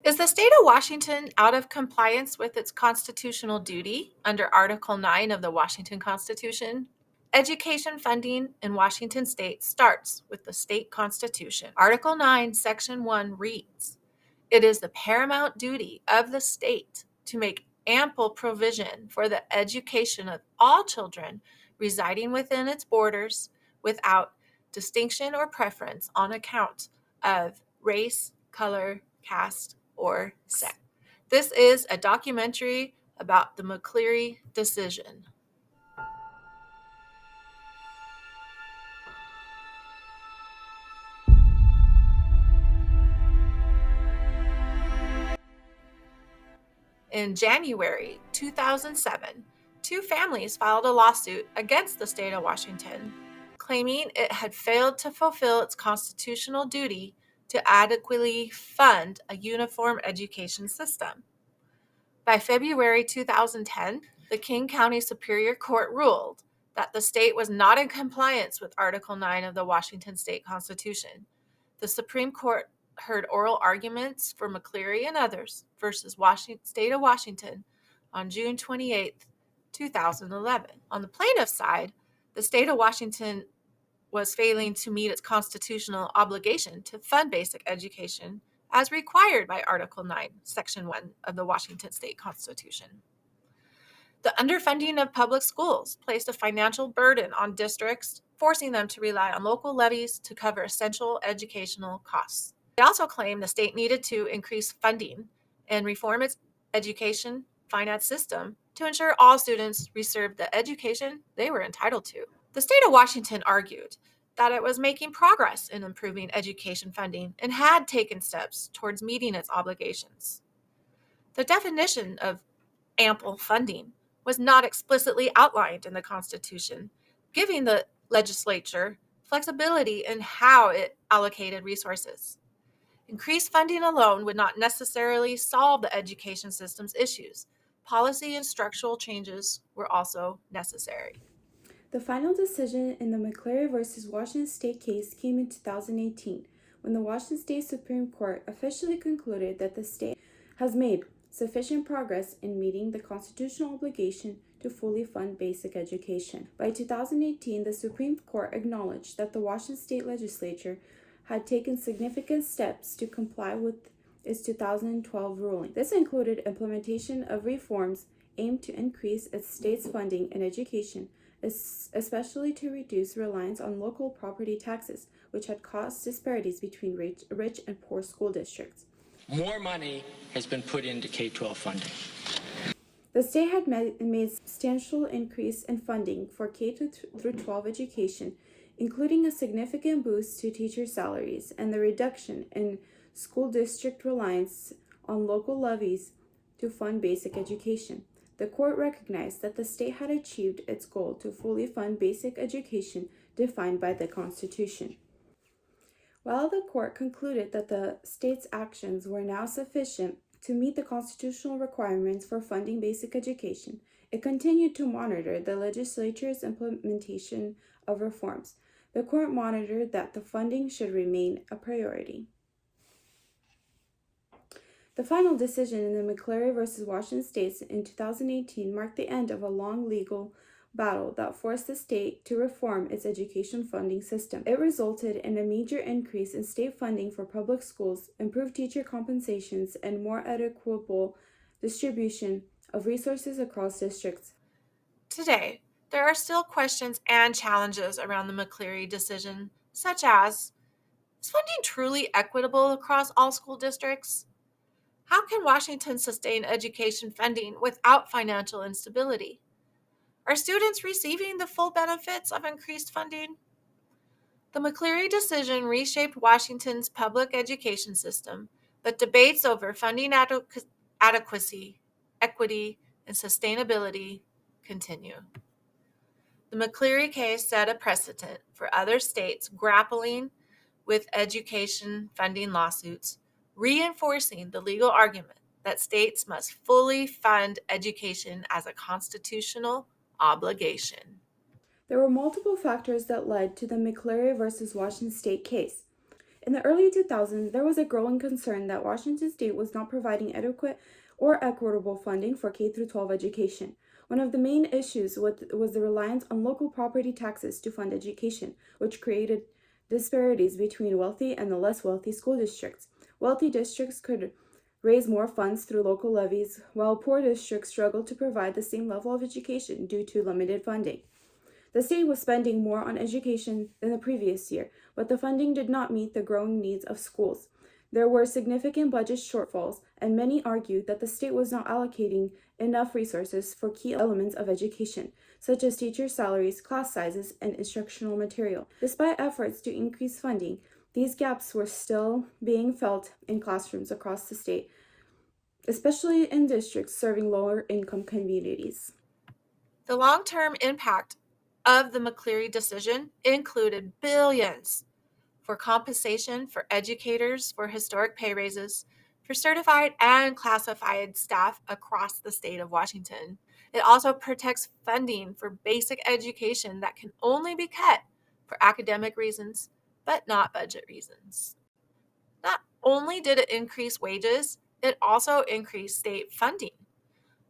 Is the state of Washington out of compliance with its constitutional duty under Article 9 of the Washington Constitution? Education funding in Washington state starts with the state constitution. Article 9, Section 1 reads, "It is the paramount duty of the state to make ample provision for the education of all children residing within its borders without distinction or preference on account of race, color, caste, or sex." This is a documentary about the McCleary decision. In January 2007, two families filed a lawsuit against the state of Washington, claiming it had failed to fulfill its constitutional duty to adequately fund a uniform education system. By February 2010, the King County Superior Court ruled that the state was not in compliance with Article 9 of the Washington State Constitution. The Supreme Court heard oral arguments for McCleary and others versus State of Washington on June 28, 2011. On the plaintiff's side, the state of Washington was failing to meet its constitutional obligation to fund basic education as required by Article 9, Section 1 of the Washington State Constitution. The underfunding of public schools placed a financial burden on districts, forcing them to rely on local levies to cover essential educational costs. They also claimed the state needed to increase funding and reform its education finance system to ensure all students received the education they were entitled to. The state of Washington argued that it was making progress in improving education funding and had taken steps towards meeting its obligations. The definition of ample funding was not explicitly outlined in the Constitution, giving the legislature flexibility in how it allocated resources. Increased funding alone would not necessarily solve the education system's issues. Policy and structural changes were also necessary. The final decision in the McCleary v. Washington State case came in 2018, when the Washington State Supreme Court officially concluded that the state has made sufficient progress in meeting the constitutional obligation to fully fund basic education. By 2018, the Supreme Court acknowledged that the Washington State Legislature had taken significant steps to comply with its 2012 ruling. This included implementation of reforms aimed to increase its state's funding in education, especially to reduce reliance on local property taxes, which had caused disparities between rich and poor school districts. More money has been put into K-12 funding. The state had made substantial increase in funding for K-12 education, including a significant boost to teacher salaries and the reduction in school district reliance on local levies to fund basic education. The court recognized that the state had achieved its goal to fully fund basic education defined by the Constitution. While the court concluded that the state's actions were now sufficient to meet the constitutional requirements for funding basic education, it continued to monitor the legislature's implementation of reforms. The court monitored that the funding should remain a priority. The final decision in the McCleary v. Washington State in 2018 marked the end of a long legal battle that forced the state to reform its education funding system. It resulted in a major increase in state funding for public schools, improved teacher compensations, and more equitable distribution of resources across districts. Today, there are still questions and challenges around the McCleary decision, such as, is funding truly equitable across all school districts? How can Washington sustain education funding without financial instability? Are students receiving the full benefits of increased funding? The McCleary decision reshaped Washington's public education system, but debates over funding adequacy, equity, and sustainability continue. The McCleary case set a precedent for other states grappling with education funding lawsuits, reinforcing the legal argument that states must fully fund education as a constitutional obligation. There were multiple factors that led to the McCleary v. Washington State case. In the early 2000s, there was a growing concern that Washington state was not providing adequate or equitable funding for K-12 education. One of the main issues was the reliance on local property taxes to fund education, which created disparities between wealthy and the less wealthy school districts. Wealthy districts could raise more funds through local levies, while poor districts struggled to provide the same level of education due to limited funding. The state was spending more on education than the previous year, but the funding did not meet the growing needs of schools. There were significant budget shortfalls, and many argued that the state was not allocating enough resources for key elements of education, such as teacher salaries, class sizes, and instructional material. Despite efforts to increase funding, these gaps were still being felt in classrooms across the state, especially in districts serving lower income communities. The long-term impact of the McCleary decision included billions for compensation for educators, for historic pay raises, for certified and classified staff across the state of Washington. It also protects funding for basic education that can only be cut for academic reasons, but not budget reasons. Not only did it increase wages, it also increased state funding.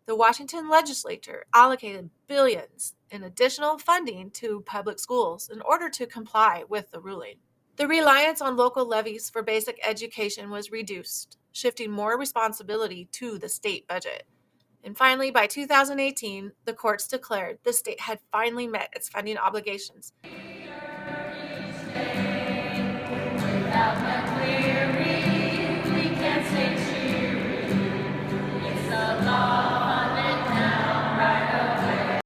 The Washington legislature allocated billions in additional funding to public schools in order to comply with the ruling. The reliance on local levies for basic education was reduced, shifting more responsibility to the state budget. And finally, by 2018, the courts declared the state had finally met its funding obligations.